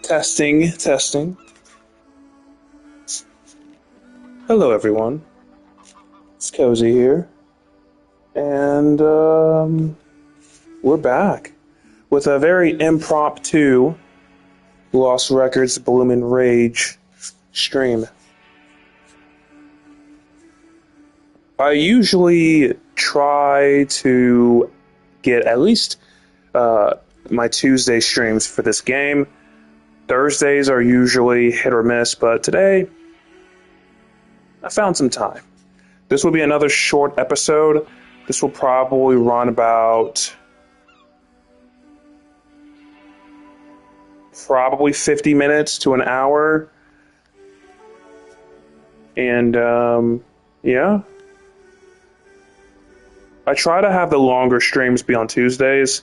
Testing, testing. Hello, everyone. It's Cozy here, and we're back with a very impromptu Lost Records Bloomin' Rage stream. I usually try to get at least my Tuesday streams for this game. Thursdays are usually hit or miss, but today I found some time. This will be another short episode. This will probably run about 50 minutes to an hour. And yeah. I try to have the longer streams be on Tuesdays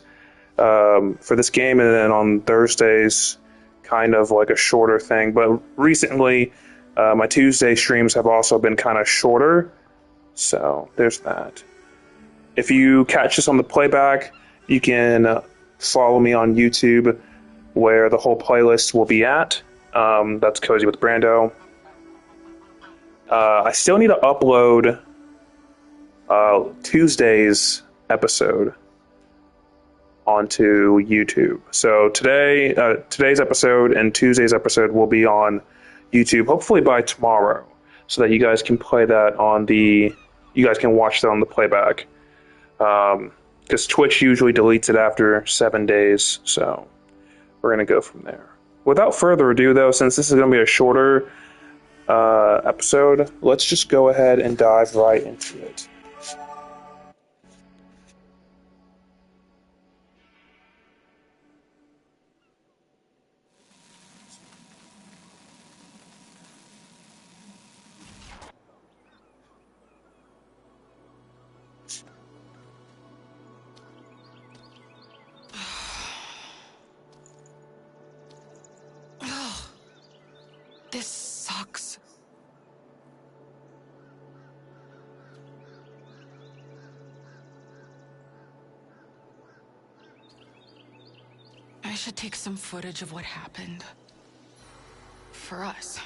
for this game, and then on Thursdays kind of like a shorter thing. But recently my Tuesday streams have also been kind of shorter. So there's that. If you catch this on the playback, you can follow me on YouTube where the whole playlist will be at. That's Cozy with Brando. I still need to upload Tuesday's episode onto YouTube. So today's episode and Tuesday's episode will be on YouTube, hopefully by tomorrow, so that you guys can play that you guys can watch that on the playback. Because Twitch usually deletes it after 7 days, so we're going to go from there. Without further ado, though, since this is going to be a shorter episode, let's just go ahead and dive right into it. This sucks. I should take some footage of what happened. For us.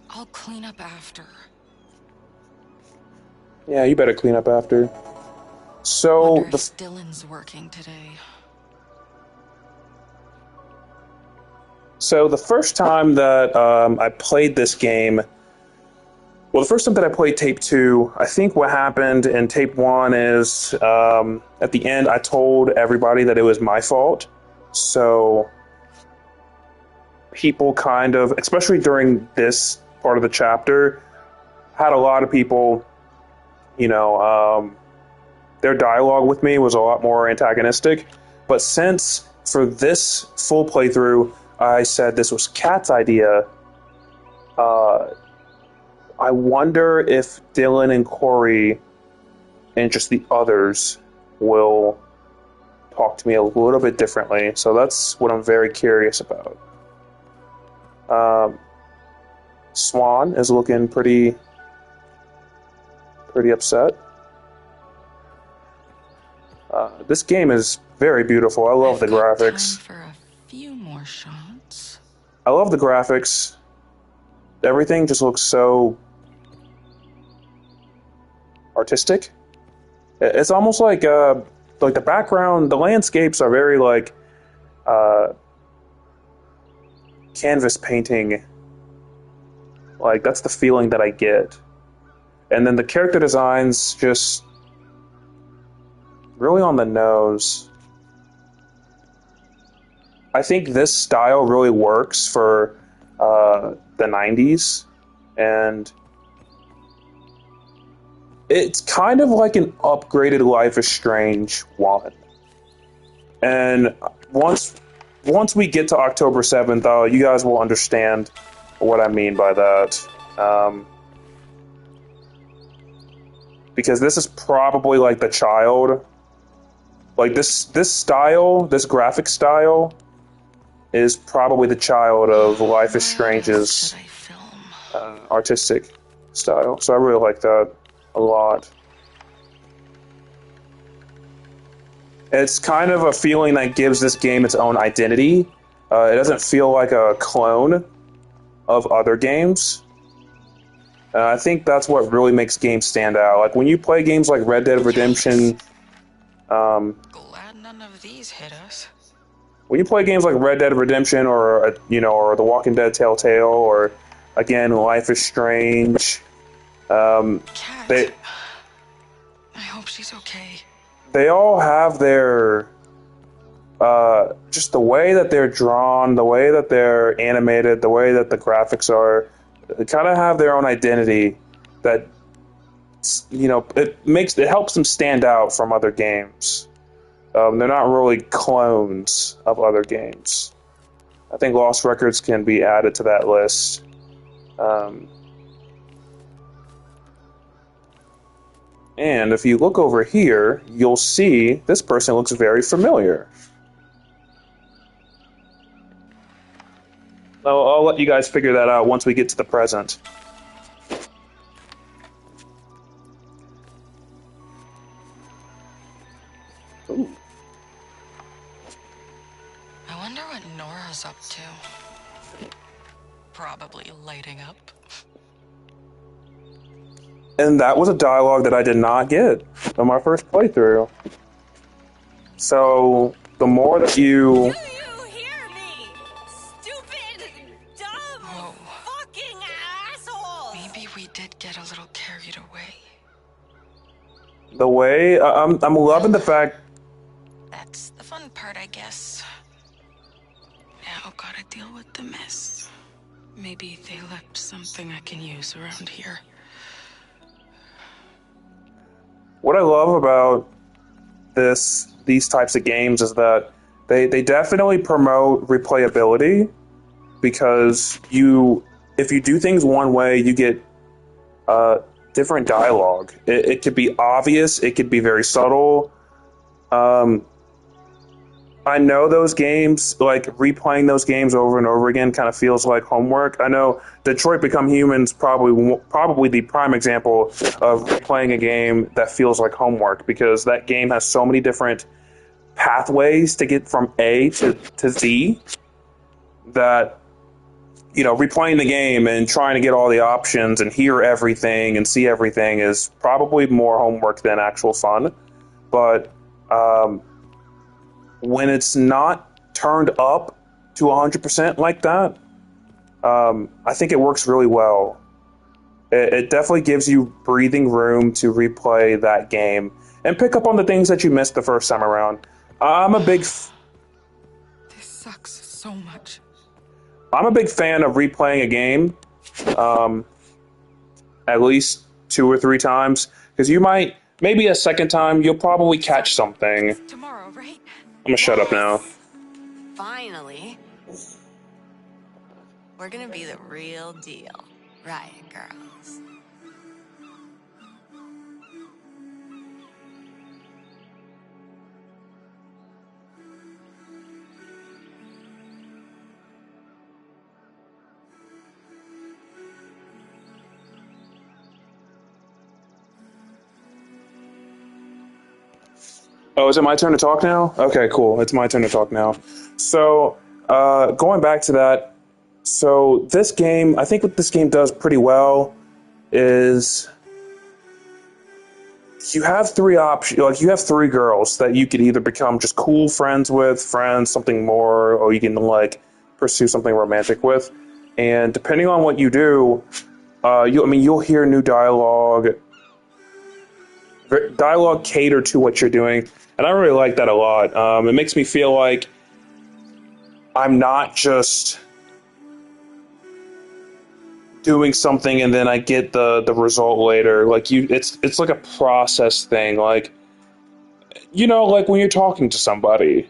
I'll clean up after. Yeah, you better clean up after. So Wonder if Dylan's working today. So the first time that I played this game, well, the first time that I played Tape 2, I think what happened in Tape 1 is at the end I told everybody that it was my fault. So people kind of, especially during this part of the chapter, had a lot of people, their dialogue with me was a lot more antagonistic. But since for this full playthrough, I said this was Kat's idea, I wonder if Dylan and Corey and just the others will talk to me a little bit differently. So that's what I'm very curious about. Swan is looking pretty upset. This game is very beautiful. I love the graphics. Time for a few more shots. I love the graphics. Everything just looks so artistic. It's almost like the background, the landscapes are very like canvas painting. Like that's the feeling that I get. And then the character designs just really on the nose. I think this style really works for the 90s, and it's kind of like an upgraded Life is Strange 1. And once we get to October 7th, you guys will understand what I mean by that. Because this is probably like the child. Like this style, this graphic style, is probably the child of Life is Strange's artistic style. So I really like that a lot. It's kind of a feeling that gives this game its own identity. It doesn't feel like a clone of other games. I think that's what really makes games stand out. Like when you play games like Red Dead Redemption, glad none of these hit us. when you play games like Red Dead Redemption or or The Walking Dead Telltale or again Life is Strange, Cat. they I hope she's okay. they all have their just the way that they're drawn, the way that they're animated, the way that the graphics are, they kind of have their own identity that it helps them stand out from other games. They're not really clones of other games. I think Lost Records can be added to that list. And if you look over here, you'll see this person looks very familiar. I'll let you guys figure that out once we get to the present. Ooh. I wonder what Nora's up to. Probably lighting up. And that was a dialogue that I did not get on my first playthrough. So the more that you... Do you hear me? Stupid, dumb, Whoa. fucking assholes! Maybe we did get a little carried away. The way... I'm loving the fact... That's the fun part, I guess. Now gotta deal with the mess. Maybe they left something I can use around here. What I love about these types of games is that they definitely promote replayability, because if you do things one way, you get different dialogue. It could be obvious, it could be very subtle. I know those games, like replaying those games over and over again kind of feels like homework. I know Detroit Become Human's probably the prime example of replaying a game that feels like homework, because that game has so many different pathways to get from A to Z that, replaying the game and trying to get all the options and hear everything and see everything is probably more homework than actual fun. But when it's not turned up to 100% like that, I think it works really well. It definitely gives you breathing room to replay that game and pick up on the things that you missed the first time around. This sucks so much. I'm a big fan of replaying a game at least 2 or 3 times, because maybe a second time, you'll probably catch something. Tomorrow, right? I'm gonna shut up now. Finally. We're gonna be the real deal. Right, girls? Oh, is it my turn to talk now? Okay, cool. It's my turn to talk now. So, going back to that, so this game, I think what this game does pretty well is you have three options. Like you have three girls that you could either become just cool friends with, friends, something more, or you can like pursue something romantic with. And depending on what you do, you'll hear new dialogue cater to what you're doing, and I really like that a lot. It makes me feel like I'm not just doing something and then I get the result later. Like it's like a process thing. Like like when you're talking to somebody,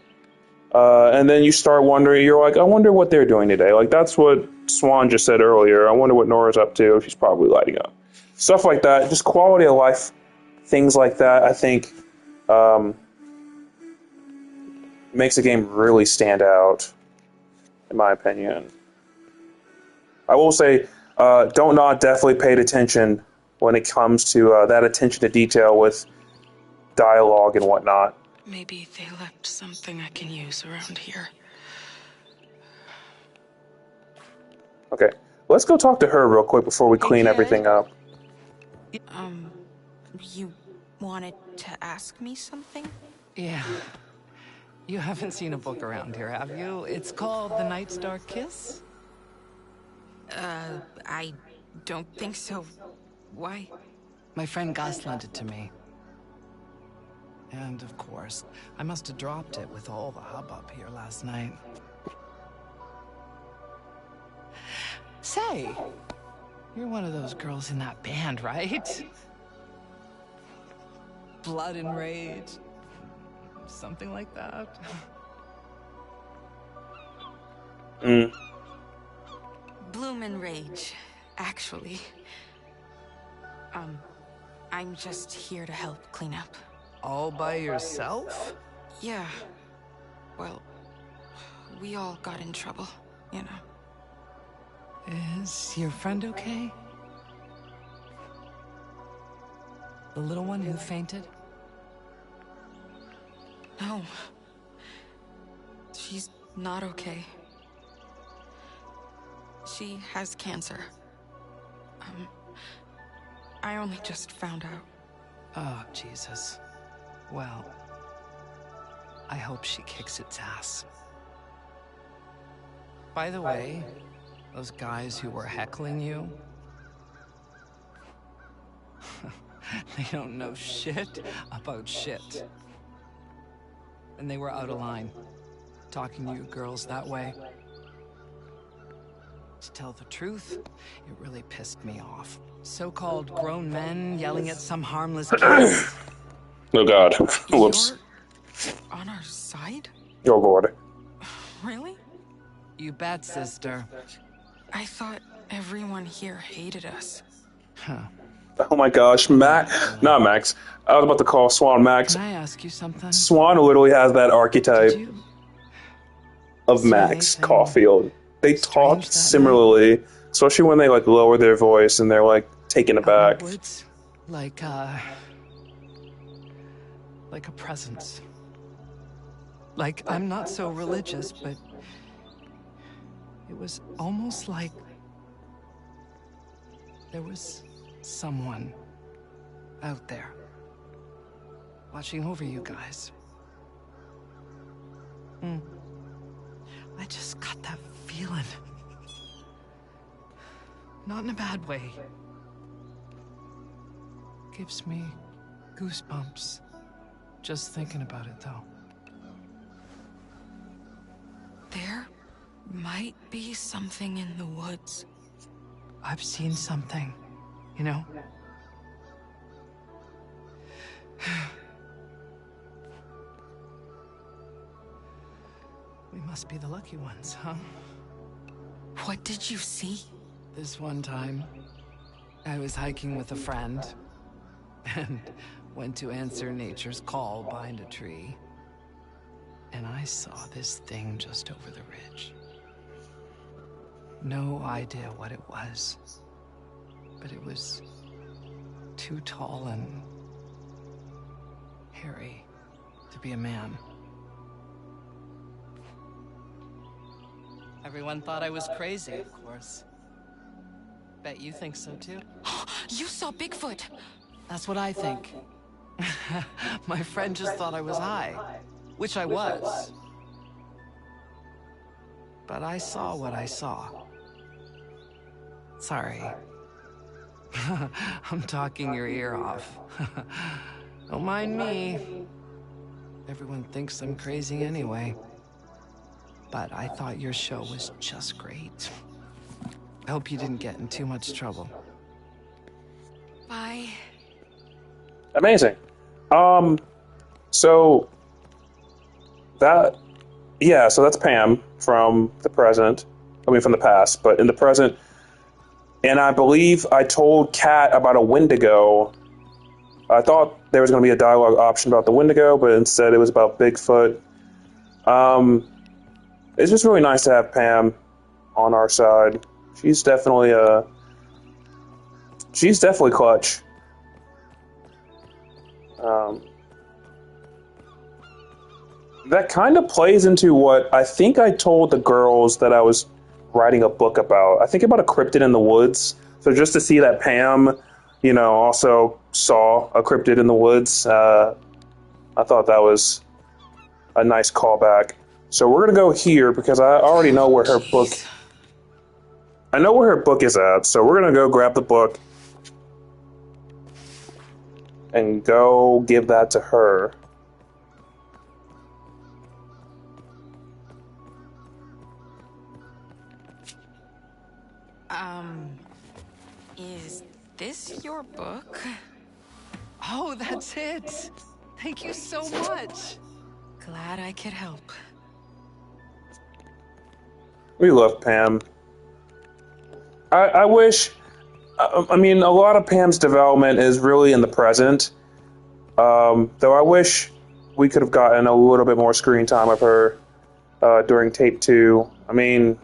and then you start wondering. You're like, I wonder what they're doing today. Like that's what Swan just said earlier. I wonder what Nora's up to. She's probably lighting up. Stuff like that. Just quality of life things like that, I think, makes a game really stand out, in my opinion. I will say, Don't Nod definitely paid attention when it comes to that attention to detail with dialogue and whatnot. Maybe they left something I can use around here. Okay, let's go talk to her real quick before we clean everything up. You wanted to ask me something? Yeah. You haven't seen a book around here, have you? It's called The Night's Dark Kiss? I don't think so. Why? My friend Gus lent it to me. And of course, I must have dropped it with all the hubbub here last night. Say, you're one of those girls in that band, right? Blood and Rage. Something like that. Bloom and Rage, actually. I'm just here to help clean up. All by yourself? Yeah. Well, we all got in trouble, you know. Is your friend okay? The little one who fainted? No. She's not okay. She has cancer. I only just found out. Oh, Jesus. Well, I hope she kicks its ass. By the way, those guys who were heckling you, they don't know shit about shit. And they were out of line, talking to you girls that way. To tell the truth, it really pissed me off. So-called grown men yelling at some harmless kids. Oh god. Whoops. You're on our side? Oh lord. Really? You bet, sister. I thought everyone here hated us. Huh. Oh my gosh, not Max. I was about to call Swan Max. Can I ask you something? Swan literally has that archetype Did you of see Max anything Caulfield. They talk strange that similarly, especially when they like lower their voice and they're like taken out in the aback. woods? Like a presence. Like, I'm not so religious, but it was almost like there was someone out there watching over you guys. I just got that feeling. Not in a bad way. Gives me goosebumps just thinking about it, though. There might be something in the woods. I've seen something, you know? We must be the lucky ones, huh? What did you see? This one time, I was hiking with a friend and went to answer nature's call behind a tree. And I saw this thing just over the ridge. No idea what it was, but it was too tall and hairy. to be a man. Everyone thought I was crazy, of course. Bet you think so too. You saw Bigfoot! That's what I think. My friend just thought I was high, which I was. But I saw what I saw. Sorry. I'm talking your ear off. Don't mind me. Everyone thinks I'm crazy anyway. But I thought your show was just great. I hope you didn't get in too much trouble. Bye. Amazing. So that's Pam from the present. I mean, from the past, but in the present. And I believe I told Kat about a Wendigo. I thought there was going to be a dialogue option about the Wendigo, but instead it was about Bigfoot. It's just really nice to have Pam on our side. She's definitely clutch. That kind of plays into what I think I told the girls that I was writing a book about. I think about a cryptid in the woods. So just to see that Pam, also saw a cryptid in the woods, I thought that was a nice callback. So we're gonna go here because I already know where her book. I know where her book is at. So we're gonna go grab the book and go give that to her. Is this your book? Oh, that's it. Thank you so much. Glad I could help. We love Pam. I wish... I mean, a lot of Pam's development is really in the present. Though I wish we could have gotten a little bit more screen time of her during Tape 2. I mean,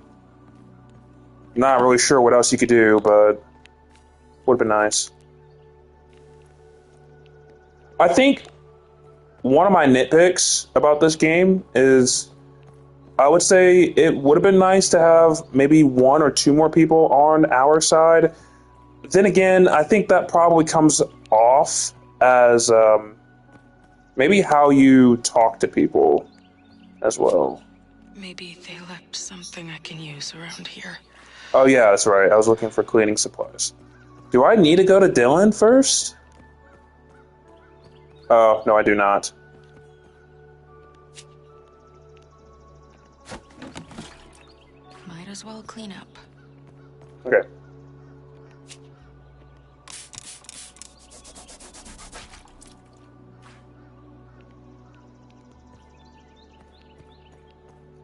not really sure what else you could do, but would have been nice. I think one of my nitpicks about this game is I would say it would have been nice to have maybe one or two more people on our side. Then again, I think that probably comes off as maybe how you talk to people as well. Maybe they left something I can use around here. Oh yeah, that's right. I was looking for cleaning supplies. Do I need to go to Dylan first? Oh, no, I do not. Might as well clean up. Okay.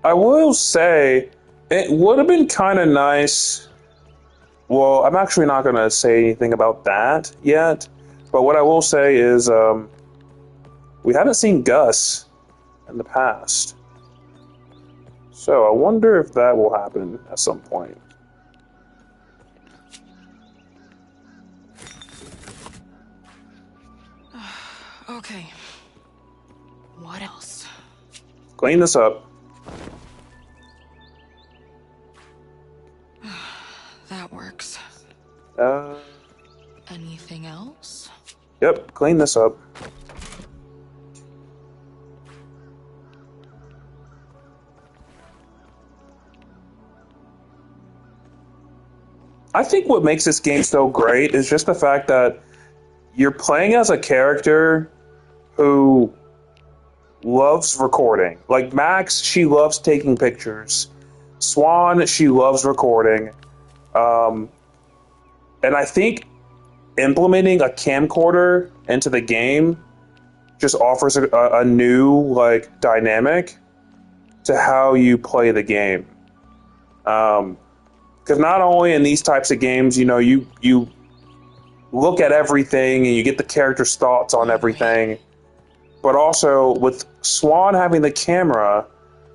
I will say, it would have been kind of nice. Well, I'm actually not going to say anything about that yet. But what I will say is, we haven't seen Gus in the past. So I wonder if that will happen at some point. Okay. What else? Clean this up. That works. Anything else? Yep, clean this up. I think what makes this game so great is just the fact that you're playing as a character who loves recording. Like Max, she loves taking pictures. Swan, she loves recording. And I think implementing a camcorder into the game just offers a new dynamic to how you play the game. Because not only in these types of games, you look at everything and you get the character's thoughts on everything, but also with Swan having the camera,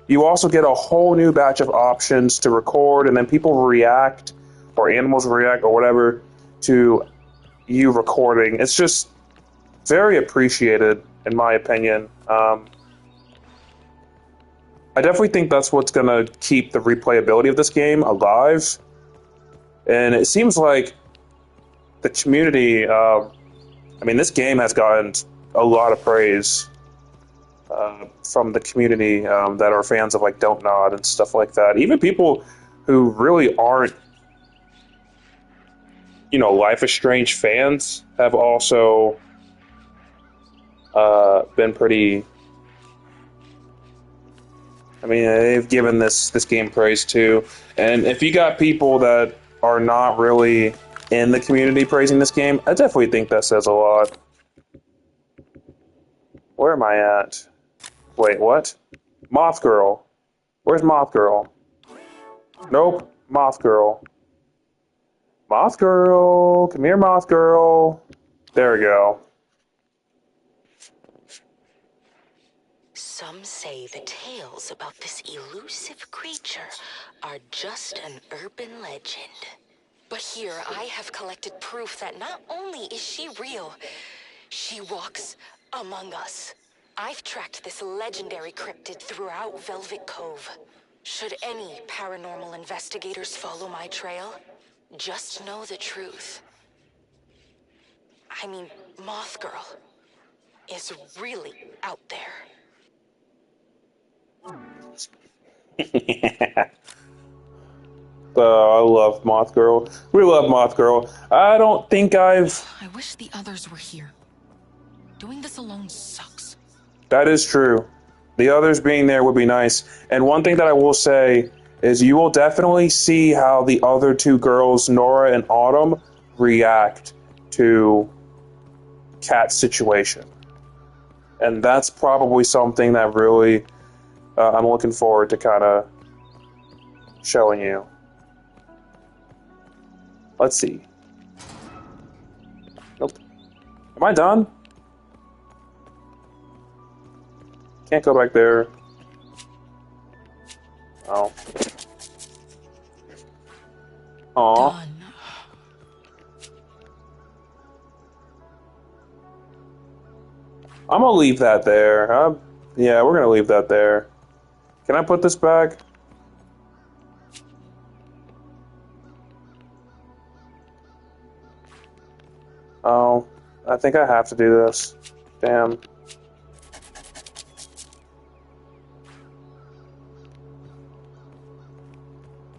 you also get a whole new batch of options to record, and then people react, or animals react, or whatever, to you recording. It's just very appreciated, in my opinion. I definitely think that's what's going to keep the replayability of this game alive. And it seems like the community, I mean, this game has gotten a lot of praise from the community that are fans of like Don't Nod and stuff like that. Even people who really aren't, Life is Strange fans have also been pretty. I mean, they've given this game praise too. And if you got people that are not really in the community praising this game, I definitely think that says a lot. Where am I at? Wait, what? Moth Girl. Where's Moth Girl? Nope, Moth Girl. Moth Girl, come here, Moth Girl. There we go. Some say the tales about this elusive creature are just an urban legend. But here I have collected proof that not only is she real, she walks among us. I've tracked this legendary cryptid throughout Velvet Cove. Should any paranormal investigators follow my trail, just know the truth. I mean, Moth Girl is really out there. I love Moth Girl. We love Moth Girl. I don't think I wish the others were here. Doing this alone sucks. That is true. The others being there would be nice. And one thing that I will say is you will definitely see how the other two girls, Nora and Autumn, react to Kat's situation. And that's probably something that really I'm looking forward to kind of showing you. Let's see. Nope. Am I done? Can't go back there. Oh. Aw. Done. I'm gonna leave that there. Yeah, we're gonna leave that there. Can I put this back? Oh, I think I have to do this. Damn.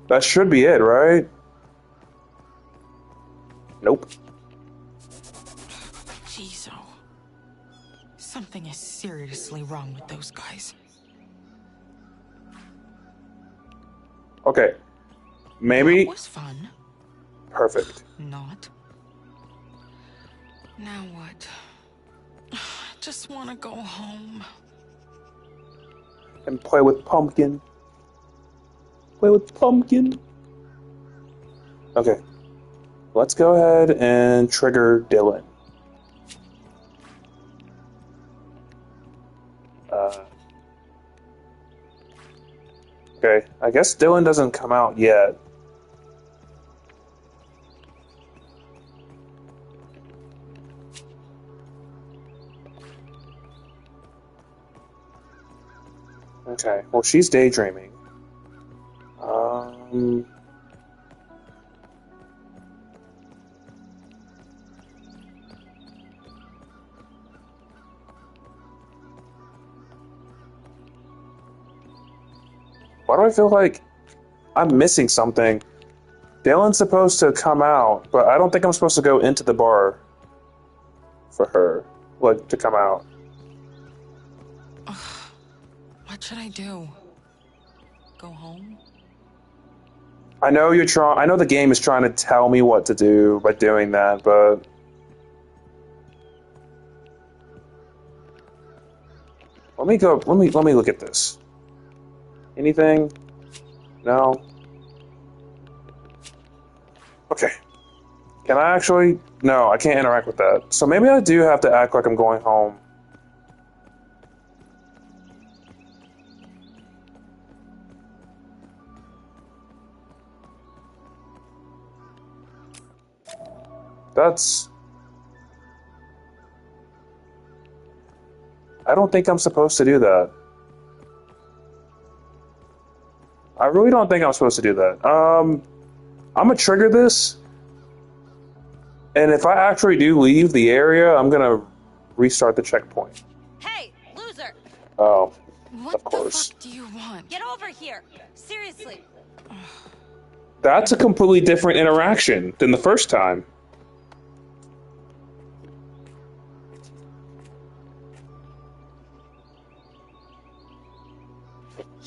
That should be it, right? Nope. Jeez, oh. Something is seriously wrong with those guys. Okay. Maybe. That was fun. Perfect. Not. Now what? I just want to go home. And play with Pumpkin. Play with Pumpkin. Okay. Let's go ahead and trigger Dylan. Okay, I guess Dylan doesn't come out yet. Okay, well, she's daydreaming. Why do I feel like I'm missing something? Dylan's supposed to come out, but I don't think I'm supposed to go into the bar for her, like, to come out. What should I do? Go home? I know I know the game is trying to tell me what to do by doing that, but let me look at this. Anything? No. Okay. Can I actually? No, I can't interact with that. So maybe I do have to act like I'm going home. I don't think I'm supposed to do that. I really don't think I'm supposed to do that. I'm gonna trigger this, and if I actually do leave the area, I'm gonna restart the checkpoint. Hey, loser! Oh, What of course. the fuck do you want? Get over here! Seriously! That's a completely different interaction than the first time.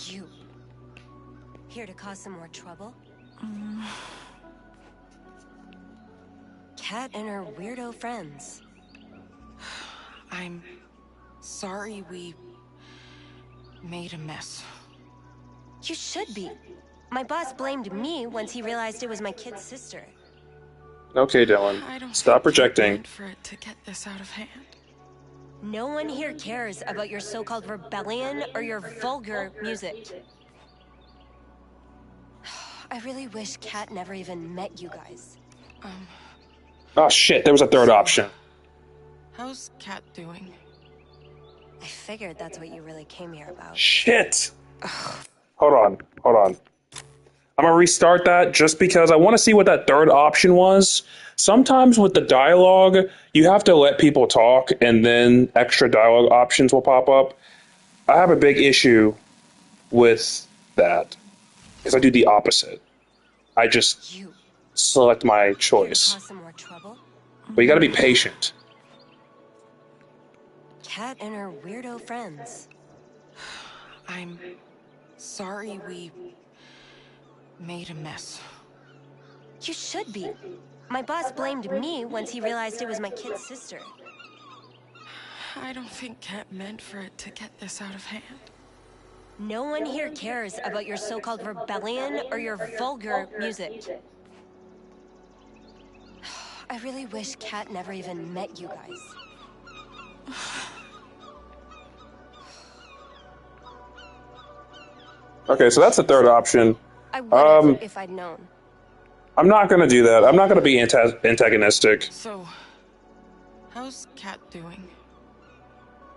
You. Here to cause some more trouble? Cat and her weirdo friends. I'm sorry we made a mess. You should be. My boss blamed me once he realized it was my kid's sister. Okay, Dylan. I don't Stop think Cat projecting. meant for it to get this out of hand. No one here cares about your so-called rebellion or your vulgar music. I really wish Cat never even met you guys. Oh shit, there was a third option. How's Cat doing? I figured that's what you really came here about. Shit! Hold on. I'm gonna restart that just because I want to see what that third option was. Sometimes with the dialogue, you have to let people talk and then extra dialogue options will pop up. I have a big issue with that because I do the opposite. I just You. select my Here to choice. cause some more trouble? But you gotta be patient. Cat and her weirdo friends. I'm sorry we made a mess. You should be. My boss blamed me once he realized it was my kid's sister. I don't think Cat meant for it to get this out of hand. No one here cares about your so-called rebellion or your vulgar music. I really wish Cat never even met you guys. Okay, so that's the third option. I would have if I'd known. I'm not gonna do that. I'm not gonna be antagonistic. So, how's Cat doing?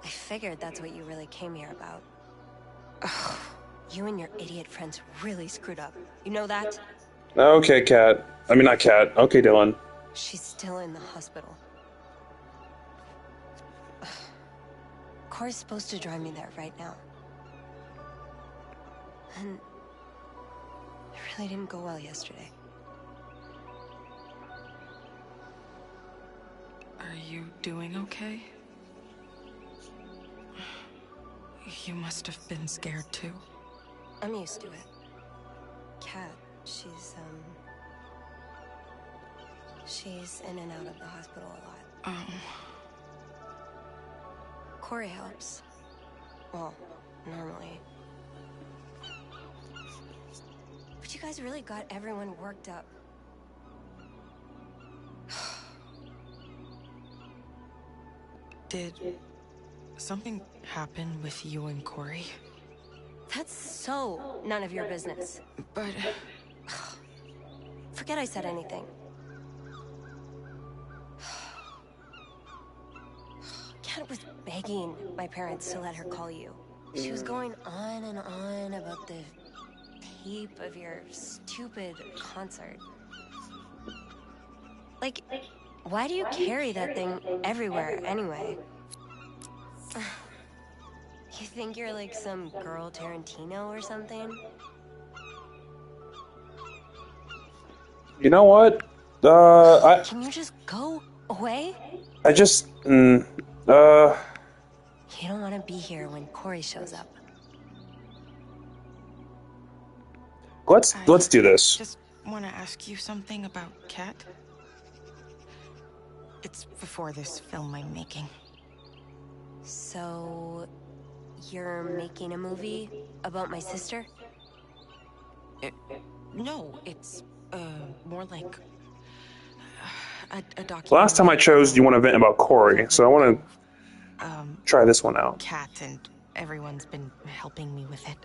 I figured that's what you really came here about. Ugh, you and your idiot friends really screwed up. You know that? Okay, Cat. I mean, not Cat. Okay, Dylan. She's still in the hospital. Ugh. Corey's supposed to drive me there right now. And it really didn't go well yesterday. Are you doing okay? You must have been scared too. I'm used to it. Kat, she's in and out of the hospital a lot. Corey helps. Well, normally. But you guys really got everyone worked up. Did something happen with you and Corey? That's so none of your business. But Forget I said anything. Kat was begging my parents to let her call you. She was going on and on about the tape of your stupid concert. Like, why do you carry that thing everywhere anyway? You think you're like some girl Tarantino or something? You know what? Can you just go away? I just, You don't want to be here when Corey shows up. let's do this. just want to ask you something about Cat. It's before this film I'm making. So, you're making a movie about my sister? No, it's more like a documentary. Last time I chose, you want to vent about Corey, so I want to try this one out. Cat, and everyone's been helping me with it.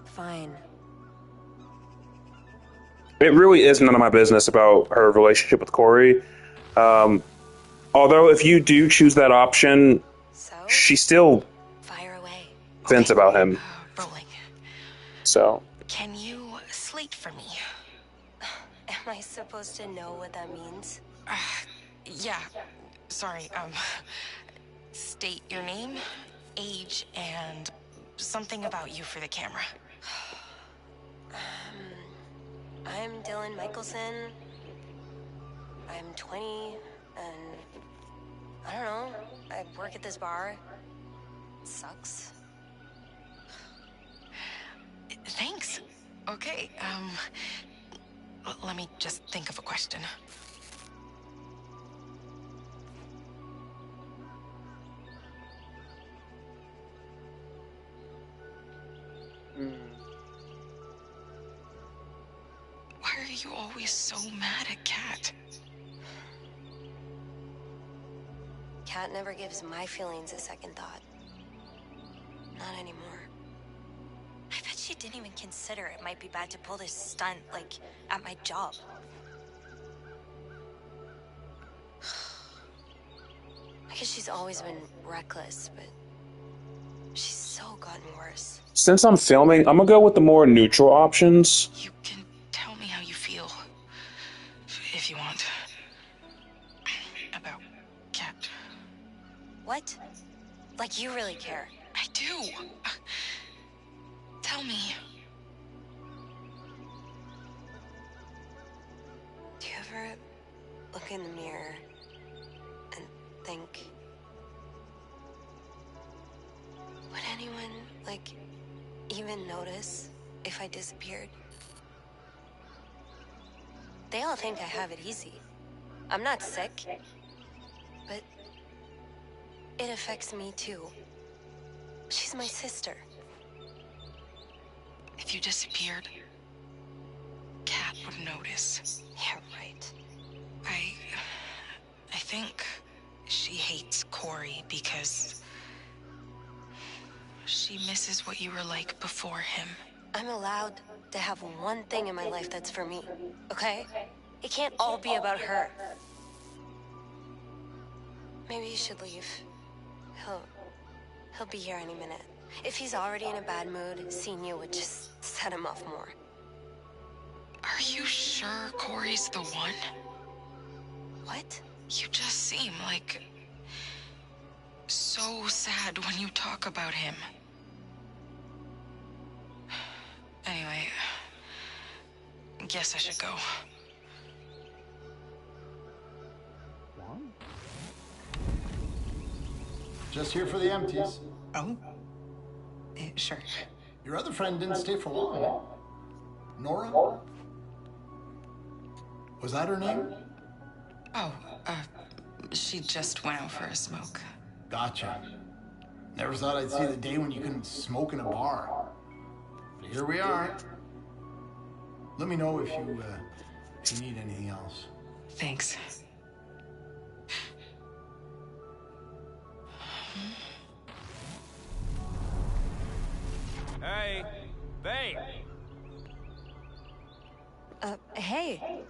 Fine. It really is none of my business about her relationship with Corey. Although, if you do choose that option, So, she still fire away. vents about him. Rolling. So, Can you slate for me? Am I supposed to know what that means? Yeah. Sorry, state your name, age, and something about you for the camera. I'm Dylan Michelson. I'm 20, and I don't know. I work at this bar. It sucks. Thanks. Okay, let me just think of a question. Why are you always so mad at Kat? Kat never gives my feelings a second thought. Not anymore. I bet she didn't even consider it might be bad to pull this stunt, like, at my job. I guess she's always been reckless, but she's so gotten worse. since I'm filming, I'm gonna go with the more neutral options. You can tell me how you feel, if you want, about Kat. What? Like you really care? I do. Tell me. Do you ever look in the mirror and think, would anyone, like, even notice if I disappeared? They all think I have it easy. I'm not sick, but it affects me too. She's my sister. If you disappeared, Kat would notice. Yeah, right. I think she hates Corey because she misses what you were like before him. I'm allowed to have one thing in my life that's for me, okay? It can't all be about her. Maybe you should leave. He'll be here any minute. If he's already in a bad mood, seeing you would just set him off more. Are you sure Corey's the one? What? You just seem like so sad when you talk about him. Anyway, guess I should go. Just here for the empties. Oh? Sure. Your other friend didn't stay for long. Nora? Was that her name? Oh, she just went out for a smoke. Gotcha. Never thought I'd see the day when you couldn't smoke in a bar. But here we are. Let me know if you need anything else. Thanks. Hey, babe. Hey.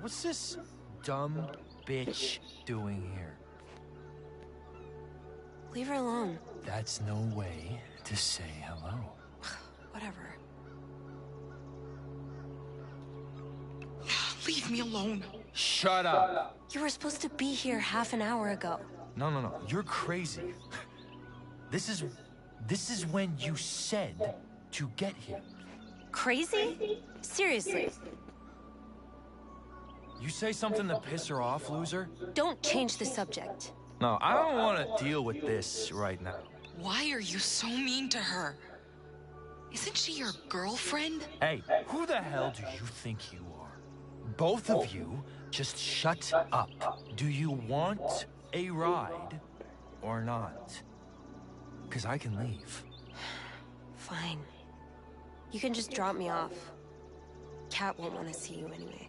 What's this dumb bitch doing here? Leave her alone. That's no way to say hello. Whatever. Leave me alone. Shut up. You were supposed to be here half an hour ago. No. You're crazy. This is when you said to get here. Crazy? Seriously? You say something to piss her off, loser? Don't change the subject. No, I don't want to deal with this right now. Why are you so mean to her? Isn't she your girlfriend? Hey, who the hell do you think you are? Both of you, just shut up. Do you want a ride or not? Because I can leave. Fine. You can just drop me off. Kat won't want to see you anyway.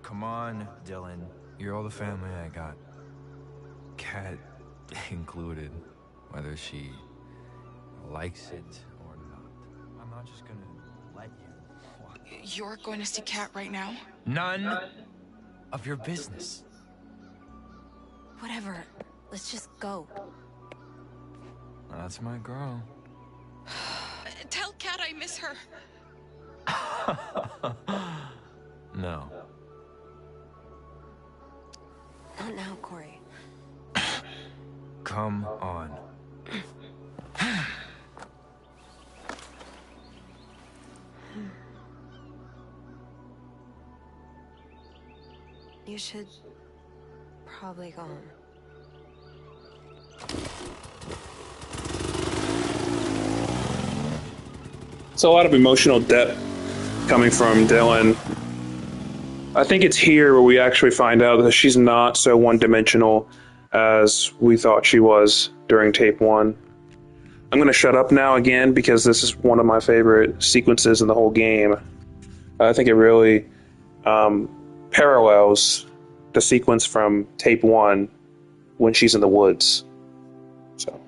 Come on, Dylan. You're all the family I got. Kat included, whether she likes it or not. I'm not just gonna let you walk. You're going to see Kat right now? None of your business. Whatever. Let's just go. That's my girl. Tell Kat I miss her. No. Not now, Corey. Come on. You should probably go home. It's a lot of emotional depth coming from Dylan. I think it's here where we actually find out that she's not so one-dimensional as we thought she was during tape 1. I'm going to shut up now again because this is one of my favorite sequences in the whole game. I think it really parallels the sequence from tape 1 when she's in the woods. So.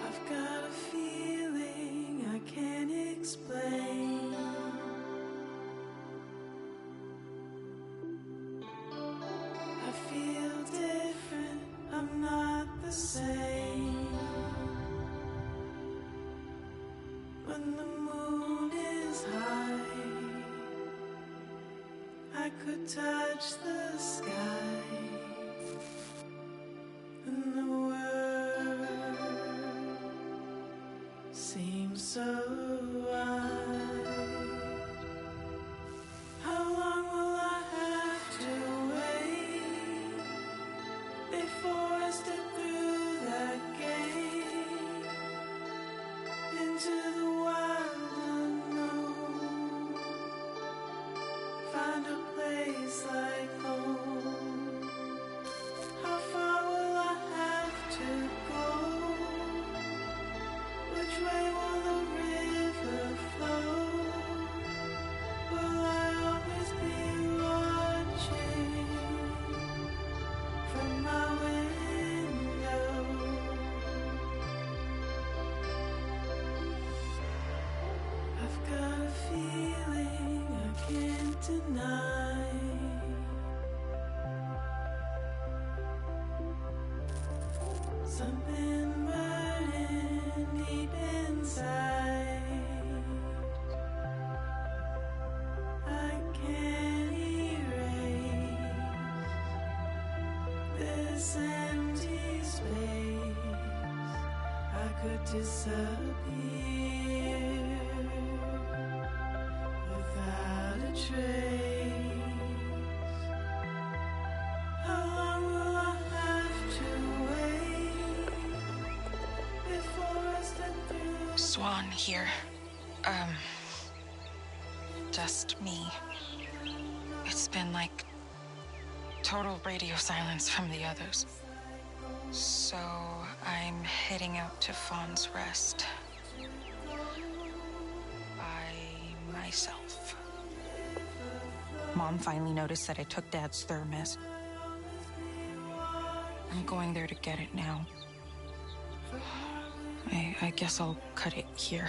I've got a feeling I can't explain. I feel different, I'm not the same. When the moon is high, I could touch the sky, and the world seems so wide. How long will I have to wait before I step through that gate into the wild unknown? Find a place like home. How far will I have to go? Which way will the river flow? Will I always be watching from my window? I've got a feeling I can't deny. Something burning deep inside. I can't erase this empty space. I could disappear without a trace. How long will I have to wait before I step through? Swan here. Just me. It's been like total radio silence from the others. So I'm heading out to Fawn's Rest. By myself. Mom finally noticed that I took Dad's thermos. I'm going there to get it now. I guess I'll cut it here.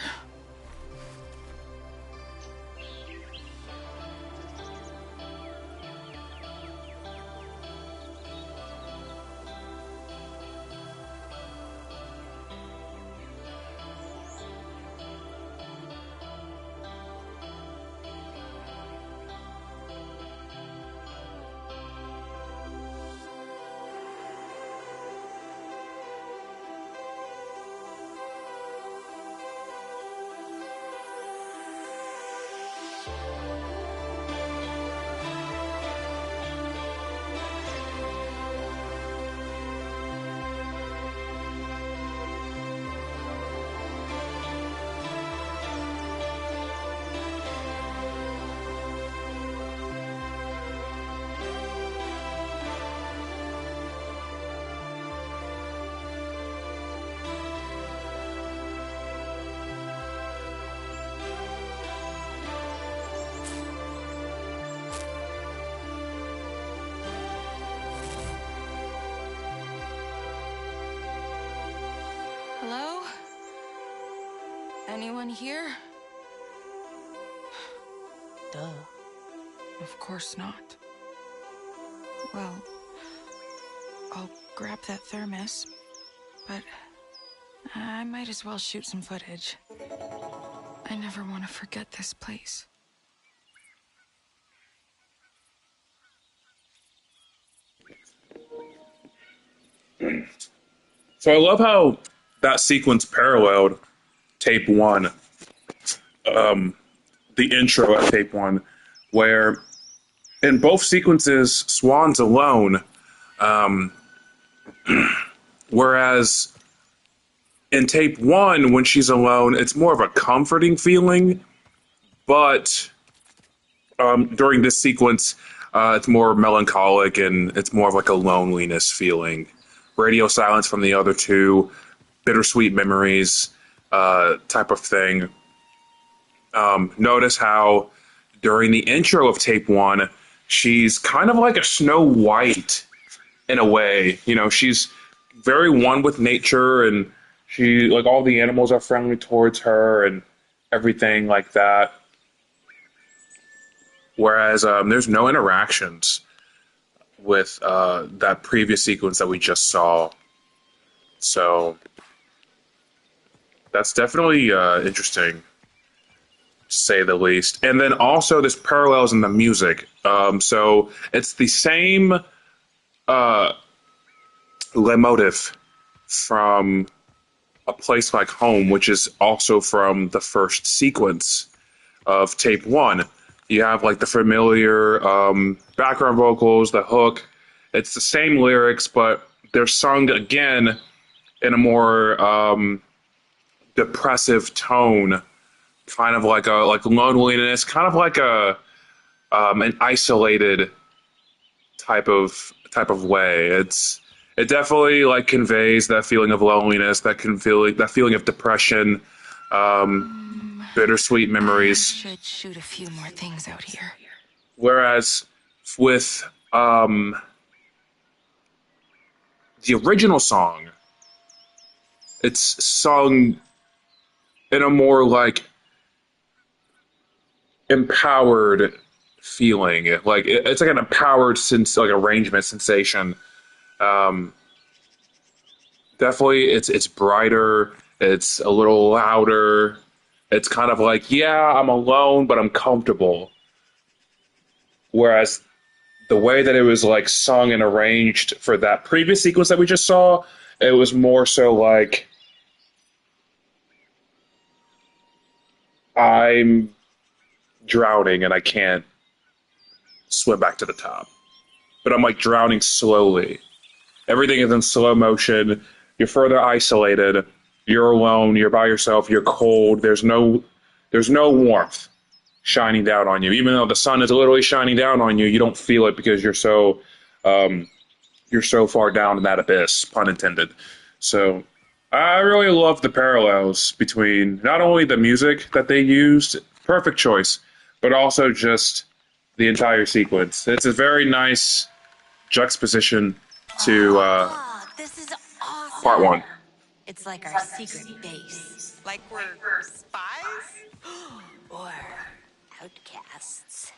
Hello? Anyone here? Duh. Of course not. Well, I'll grab that thermos, but I might as well shoot some footage. I never want to forget this place. So I love how that sequence paralleled tape one, the intro at tape one, where in both sequences, Swan's alone, whereas in tape one, when she's alone, it's more of a comforting feeling, but during this sequence, it's more melancholic and it's more of like a loneliness feeling. Radio silence from the other two, bittersweet memories type of thing. Notice how during the intro of tape one, she's kind of like a Snow White in a way. You know, she's very one with nature, and she, like, all the animals are friendly towards her and everything like that. Whereas there's no interactions with that previous sequence that we just saw. So that's definitely interesting, to say the least. And then also there's parallels in the music. So it's the same leitmotif from A Place Like Home, which is also from the first sequence of tape one. You have like the familiar background vocals, the hook. It's the same lyrics, but they're sung again in a more depressive tone, kind of like loneliness, kind of like an isolated type of way. It definitely like conveys that feeling of loneliness, that feeling of depression. Bittersweet memories. I should shoot a few more things out here. Whereas with the original song, it's sung in a more like empowered feeling. Like it's like an empowered arrangement sensation. Definitely, it's brighter. It's a little louder. It's kind of like, yeah, I'm alone, but I'm comfortable. Whereas the way that it was like sung and arranged for that previous sequence that we just saw, it was more so like, I'm drowning and I can't swim back to the top. But I'm like drowning slowly. Everything is in slow motion. You're further isolated. You're alone, you're by yourself, you're cold, there's no warmth shining down on you. Even though the sun is literally shining down on you, you don't feel it because you're so far down in that abyss, pun intended. So I really love the parallels between not only the music that they used, perfect choice, but also just the entire sequence. It's a very nice juxtaposition to This is awesome. part one. It's like our secret base. Like we're spies? Or outcasts.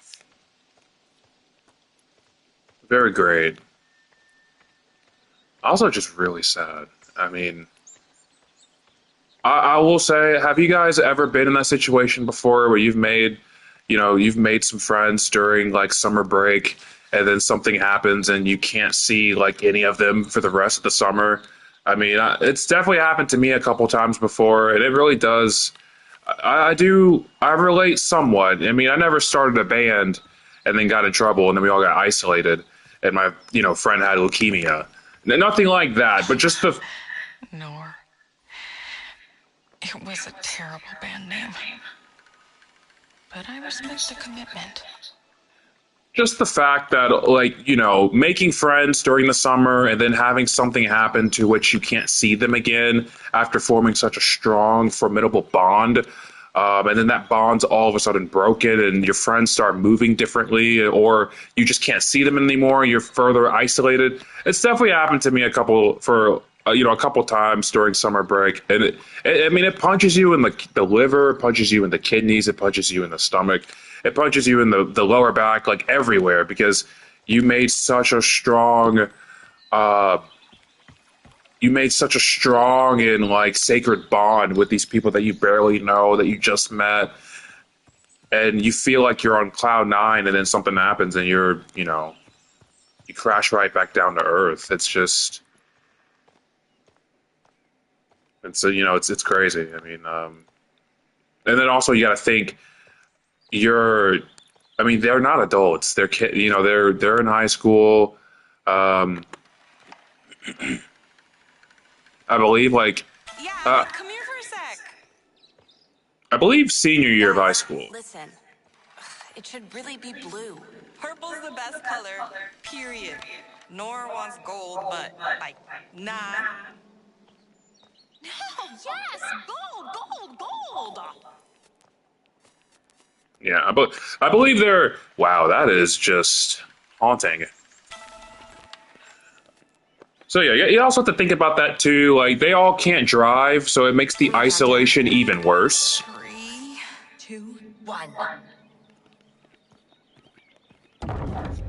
Very great. Also just really sad. I mean, I will say, have you guys ever been in that situation before where you've made some friends during like summer break and then something happens and you can't see like any of them for the rest of the summer? I mean, it's definitely happened to me a couple times before, and it really does. I relate somewhat. I mean, I never started a band and then got in trouble and then we all got isolated and my, friend had leukemia. Nothing like that, but just the... Nor. It was a terrible band name. But I respect the commitment. Just the fact that, making friends during the summer and then having something happen to which you can't see them again after forming such a strong, formidable bond, and then that bond's all of a sudden broken and your friends start moving differently or you just can't see them anymore, you're further isolated. It's definitely happened to me a couple times during summer break. And it punches you in the liver, it punches you in the kidneys, it punches you in the stomach. It punches you in the lower back, like everywhere, because you made such a strong you made such a strong and like sacred bond with these people that you barely know, that you just met, and you feel like you're on cloud nine, and then something happens and you're, you know, you crash right back down to earth. It's just, and so, you know, it's crazy. I mean, and then also you got to think I mean, they're not adults. They're you know, they're in high school. I believe like, Yeah, come here for a sec. I believe senior year of high school. Listen, it should really be blue. Purple's the best color, period. Nora wants gold, but, like, nah. No, yes, gold. Yeah, I believe they're. Wow, that is just haunting. So yeah, you also have to think about that too. Like they all can't drive, so it makes the isolation even worse. 3, 2, 1.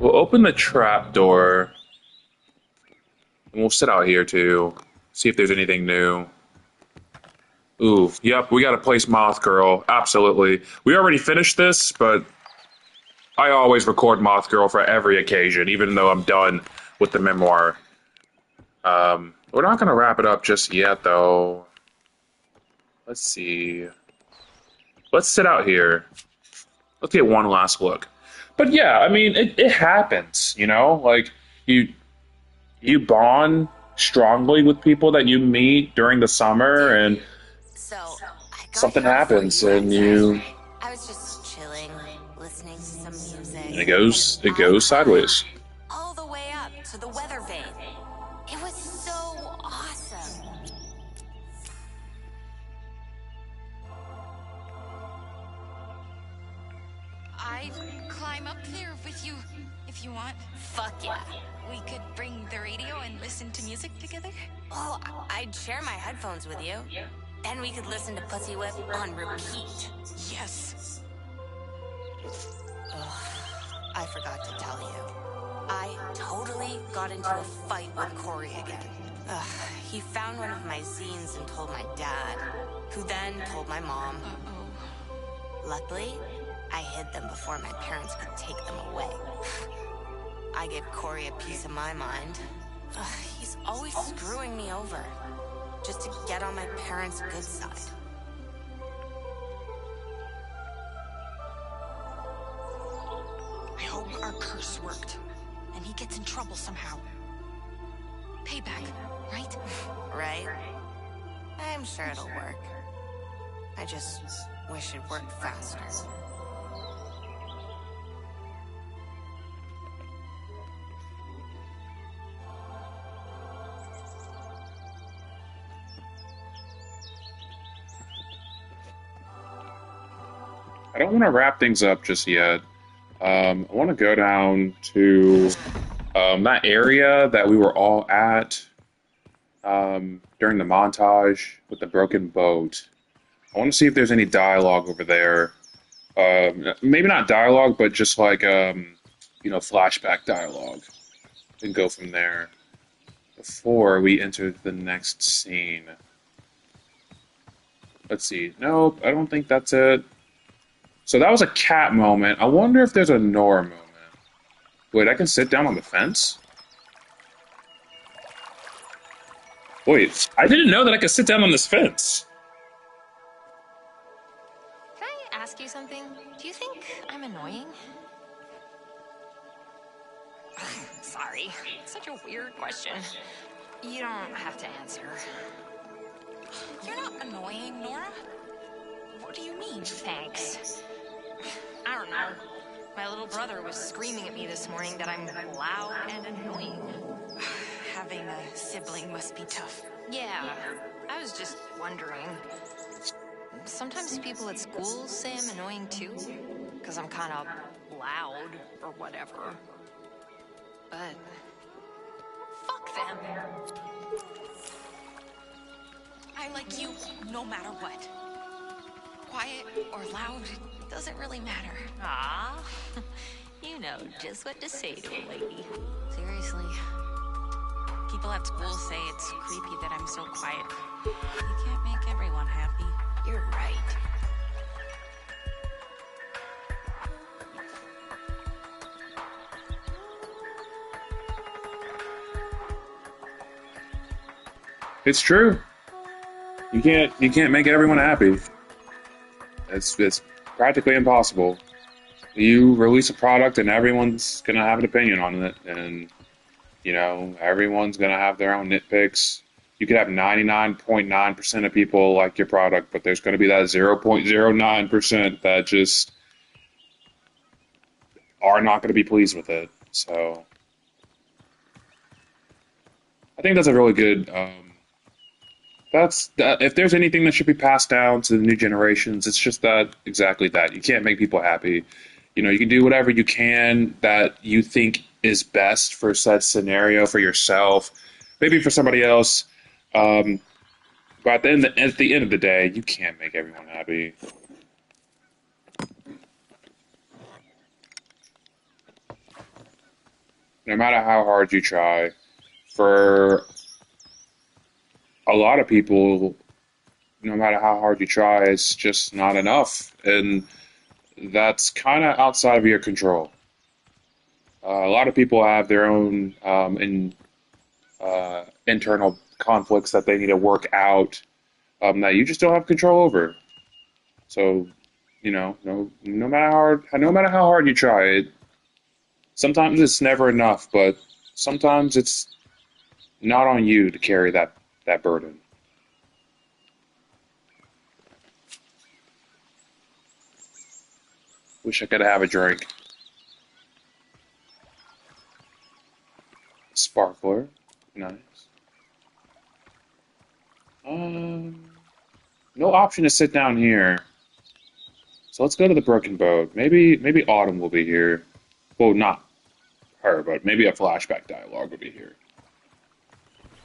We'll open the trap door, and we'll sit out here too. See if there's anything new. Ooh, yep, we got to place Moth Girl. Absolutely. We already finished this, but I always record Moth Girl for every occasion, even though I'm done with the memoir. We're not going to wrap it up just yet, though. Let's see. Let's sit out here. Let's get one last look. But yeah, I mean, it happens, you know? Like, you bond strongly with people that you meet during the summer, and So, I got something here before happens, you and went. you... I was just chilling, listening to some music. And it goes sideways. All the way up to the weather vane. It was so awesome. I'd climb up there with you if you want. Fuck yeah. We could bring the radio and listen to music together. Oh, I'd share my headphones with you. Then we could listen to Pussy Whip on repeat. Yes. I forgot to tell you. I totally got into a fight with Corey again. He found one of my zines and told my dad, who then told my mom. Uh-oh. Luckily, I hid them before my parents could take them away. I gave Corey a piece of my mind. He's always screwing me over, just to get on my parents' good side. I hope our curse worked, and he gets in trouble somehow. Payback, right? Right? I'm sure it'll work. I just wish it worked faster. I don't want to wrap things up just yet. I want to go down to that area that we were all at during the montage with the broken boat. I want to see if there's any dialogue over there. Maybe not dialogue, but just like, flashback dialogue. And go from there before we enter the next scene. Let's see. Nope, I don't think that's it. So that was a cat moment. I wonder if there's a Nora moment. Wait, I can sit down on the fence? Wait, I didn't know that I could sit down on this fence. Can I ask you something? Do you think I'm annoying? Sorry. Such a weird question. You don't have to answer. You're not annoying, Nora. What do you mean? Thanks. I don't know. My little brother was screaming at me this morning that I'm loud and annoying. Having a sibling must be tough. Yeah, I was just wondering. Sometimes people at school say I'm annoying too, because I'm kind of loud or whatever. But fuck them. I like you no matter what. Quiet or loud, it doesn't really matter. Ah, you know just what to say to a lady. Seriously. Keep People at school say it's creepy that I'm so quiet. You can't make everyone happy. You're right. It's true. You can't make everyone happy. It's practically impossible. You release a product and everyone's gonna have an opinion on it, and you know everyone's gonna have their own nitpicks. You could have 99.9% of people like your product, but there's gonna be that 0.09% that just are not gonna be pleased with it. So I think that's a really good. If there's anything that should be passed down to the new generations, it's just exactly that. You can't make people happy. You know, you can do whatever you can that you think is best for said scenario for yourself, maybe for somebody else. But at the end of the day, you can't make everyone happy. No matter how hard you try, for a lot of people, no matter how hard you try, it's just not enough. And that's kind of outside of your control. A lot of people have their own internal conflicts that they need to work out that you just don't have control over. So, you know, no matter how hard you try, sometimes it's never enough, but sometimes it's not on you to carry that burden. Wish I could have a drink. Sparkler. Nice. No option to sit down here. So let's go to the Broken Boat. Maybe Autumn will be here. Well, not her, but maybe a flashback dialogue will be here.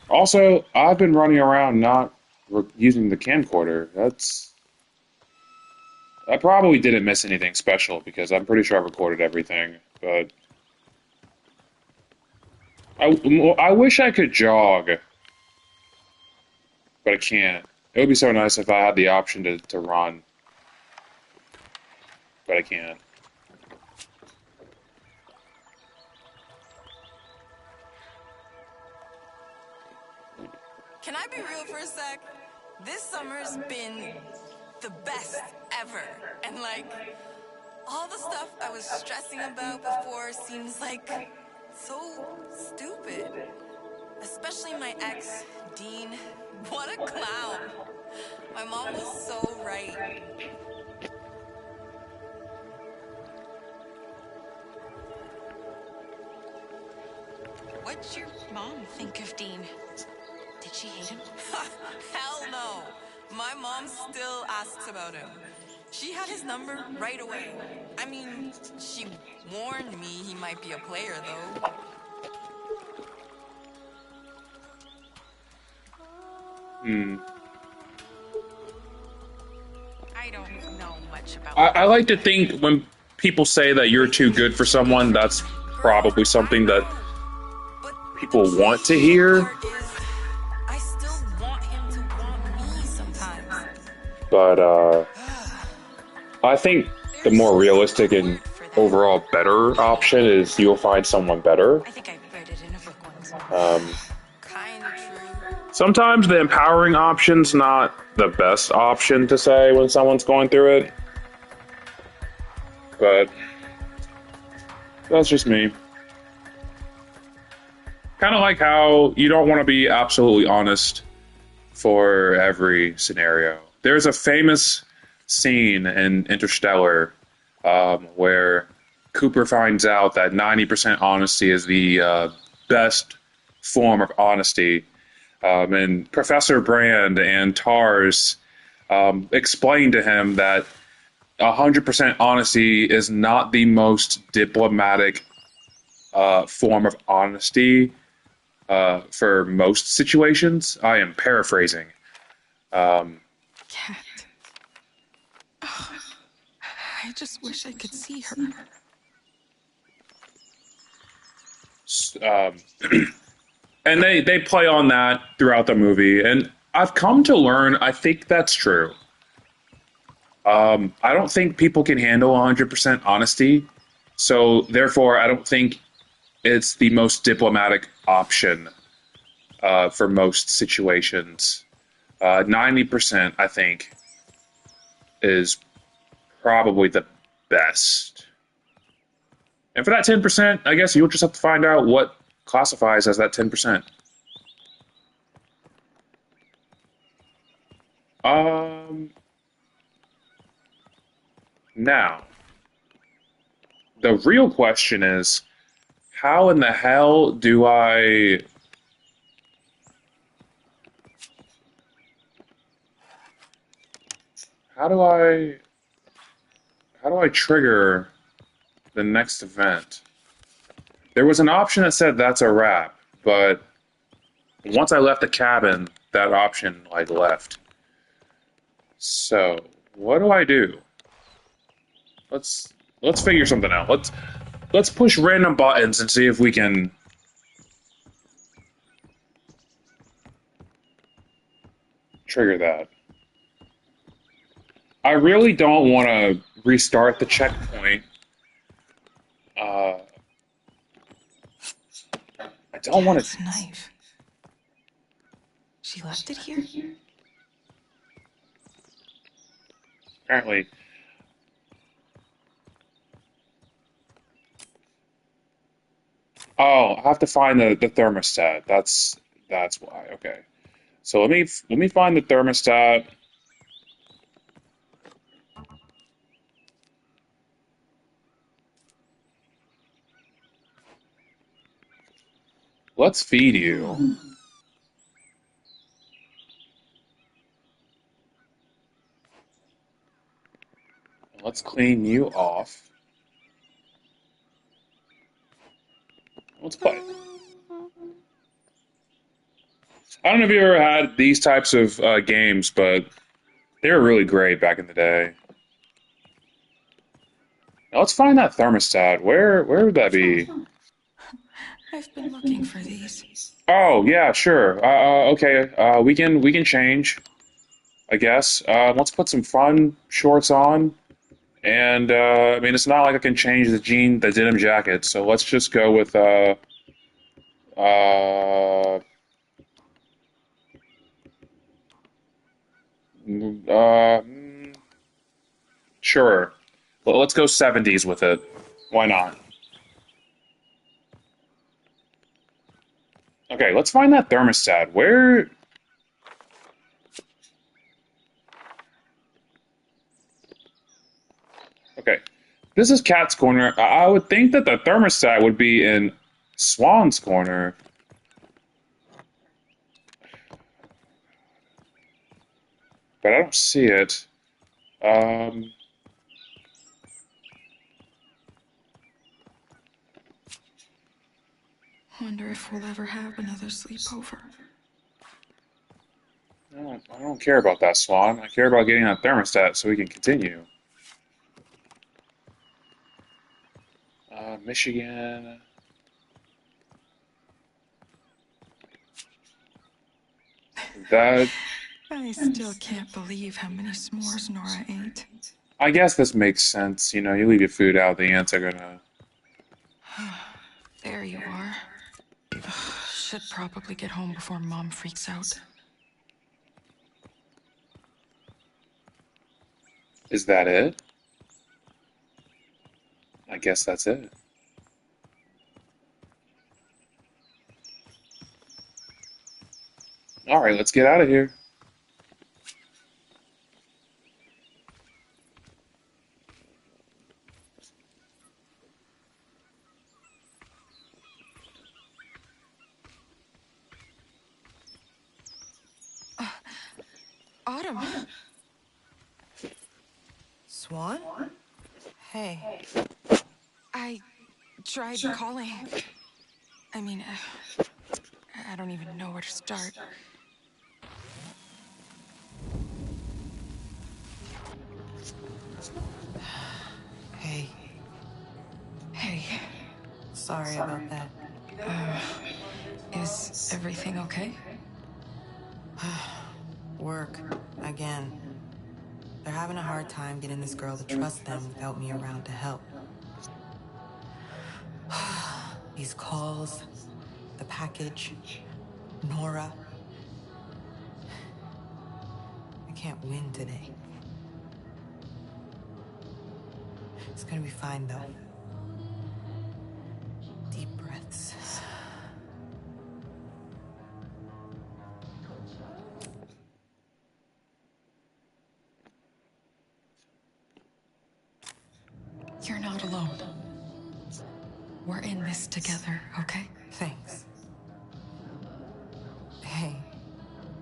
Also, I've been running around not using the camcorder. I probably didn't miss anything special because I'm pretty sure I recorded everything, but I wish I could jog, but I can't. It would be so nice if I had the option to run, but I can't. Can I be real for a sec? This summer's been the best ever. And like, all the stuff I was stressing about before seems like so stupid. Especially my ex, Dean. What a clown. My mom was so right. What'd your mom think of Dean? Did she hate him? Hell no. My mom still asks about him. She had his number right away. I mean, she warned me he might be a player, though. I don't know much about I like to think when people say that you're too good for someone, that's probably something that people want to hear. I still want him to want me sometimes. But I think the more realistic and overall better option is you'll find someone better. I think I read it in a book once. Kinda true. Sometimes the empowering option's not the best option to say when someone's going through it. But that's just me. Kind of like how you don't want to be absolutely honest for every scenario. There's a famous scene in Interstellar where Cooper finds out that 90% honesty is the best form of honesty. And Professor Brand and TARS explained to him that 100% honesty is not the most diplomatic form of honesty for most situations. I am paraphrasing. Cat. Oh, I just wish I could see her. And they play on that throughout the movie, and I've come to learn I think that's true. I don't think people can handle 100% honesty, so therefore I don't think it's the most diplomatic option for most situations. 90%, I think, is probably the best. And for that 10%, I guess you'll just have to find out what classifies as that 10%. Now, the real question is, how in the hell do I... How do I trigger the next event? There was an option that said that's a wrap, but once I left the cabin, that option like left. So, what do I do? Let's figure something out. Let's push random buttons and see if we can trigger that. I really don't want to restart the checkpoint. I don't want to. Knife. She left it here? Apparently. Oh, I have to find the thermostat. That's why. Okay. So let me find the thermostat. Let's feed you. Let's clean you off. Let's play. I don't know if you ever had these types of games, but they were really great back in the day. Now let's find that thermostat. Where would that be? I've been looking for these. Oh yeah, sure. Okay. We can change, I guess. Let's put some fun shorts on, and I mean it's not like I can change the denim jacket. So let's just go with sure. Well, let's go 70s with it. Why not? Okay, let's find that thermostat. Where? Okay, this is Cat's corner. I would think that the thermostat would be in Swan's corner. But I don't see it. Wonder if we'll ever have another sleepover. I don't care about that, Swan. I care about getting that thermostat so we can continue. Michigan. That... I still can't believe how many s'mores Nora ate. I guess this makes sense. You know, you leave your food out, the ants are gonna... There you are. Should probably get home before Mom freaks out. Is that it? I guess that's it. Alright, let's get out of here. Autumn. Swan? Hey. I tried calling. I mean, I don't even know where to start. Hey. Hey. Sorry about that. Is everything okay? Work. Again. They're having a hard time getting this girl to trust them without me around to help. These calls, the package, Nora. I can't win today. It's gonna be fine, though. Deep breaths. You're not alone. We're in this together, okay? Thanks. Hey,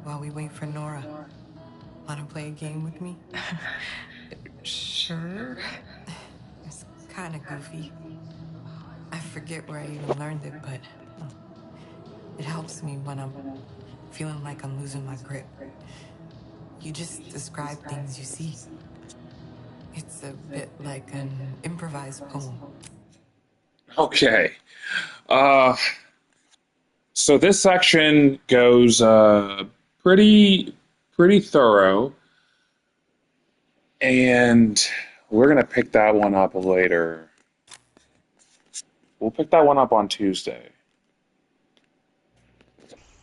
while we wait for Nora, wanna play a game with me? Sure. It's kinda goofy. I forget where I even learned it, but it helps me when I'm feeling like I'm losing my grip. You just describe things you see. It's a bit like an improvised poem. Okay. So this section goes pretty thorough, and we're gonna pick that one up later. We'll pick that one up on Tuesday.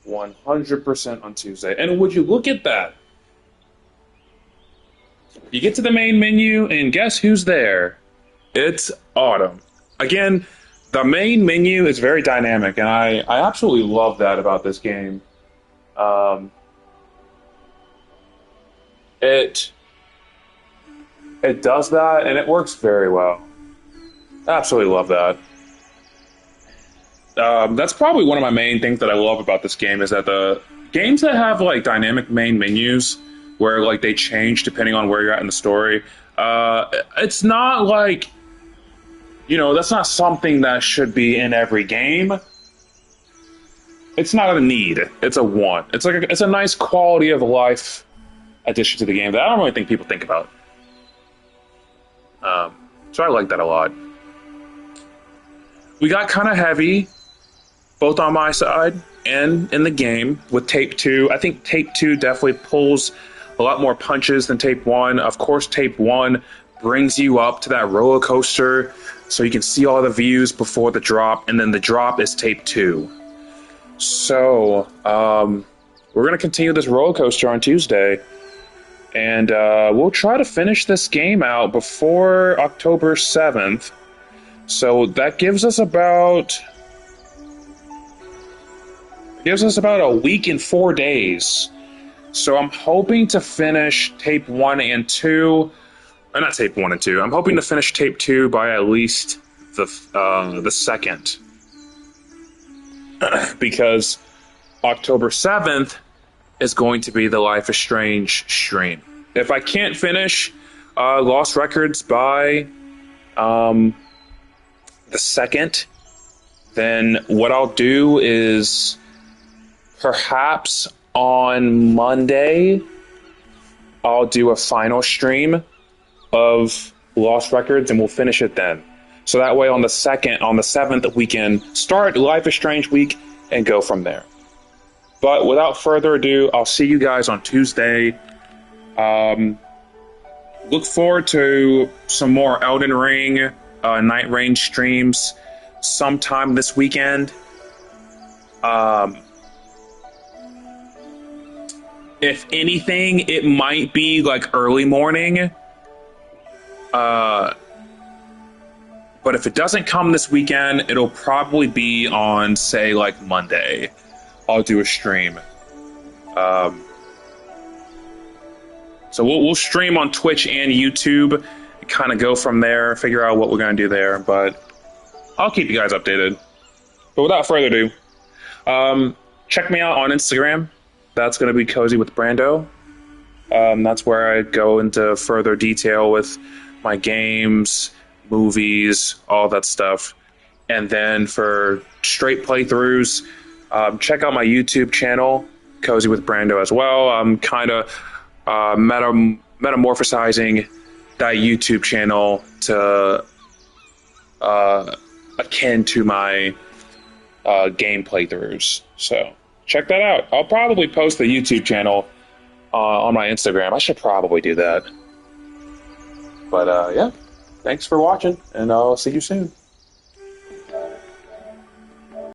100% on Tuesday. And would you look at that? You get to the main menu, and guess who's there? It's Autumn. Again, the main menu is very dynamic, and I absolutely love that about this game. It does that, and it works very well. Absolutely love that. That's probably one of my main things that I love about this game is that the games that have like dynamic main menus where like they change depending on where you're at in the story, it's not like, you know, that's not something that should be in every game. It's not a need, it's a want. It's like it's a nice quality of life addition to the game that I don't really think people think about. So I like that a lot. We got kind of heavy, both on my side and in the game, with Tape 2. I think Tape 2 definitely pulls a lot more punches than Tape 1. Of course, Tape 1 brings you up to that roller coaster so you can see all the views before the drop, and then the drop is Tape 2. So, we're going to continue this roller coaster on Tuesday, and we'll try to finish this game out before October 7th. So that gives us about a week and 4 days. So I'm hoping to finish Tape 1 and 2. Not Tape 1 and 2. I'm hoping to finish Tape 2 by at least the 2nd. Because October 7th is going to be the Life is Strange stream. If I can't finish Lost Records by the 2nd, then what I'll do is perhaps on Monday I'll do a final stream of Lost Records and we'll finish it then. So that way on the 7th we can start Life is Strange week and go from there. But without further ado, I'll see you guys on Tuesday. Look forward to some more Elden Ring Night Range streams sometime this weekend. If anything, it might be like early morning. But if it doesn't come this weekend, it'll probably be on, say, like Monday. I'll do a stream. So we'll stream on Twitch and YouTube, kind of go from there, figure out what we're going to do there. But I'll keep you guys updated. But without further ado, check me out on Instagram. That's going to be Cozy with Brando. That's where I go into further detail with my games, movies, all that stuff. And then for straight playthroughs, check out my YouTube channel, Cozy with Brando, as well. I'm kind of metamorphosizing that YouTube channel to akin to my game playthroughs. So check that out. I'll probably post the YouTube channel on my Instagram. I should probably do that. But yeah, thanks for watching, and I'll see you soon.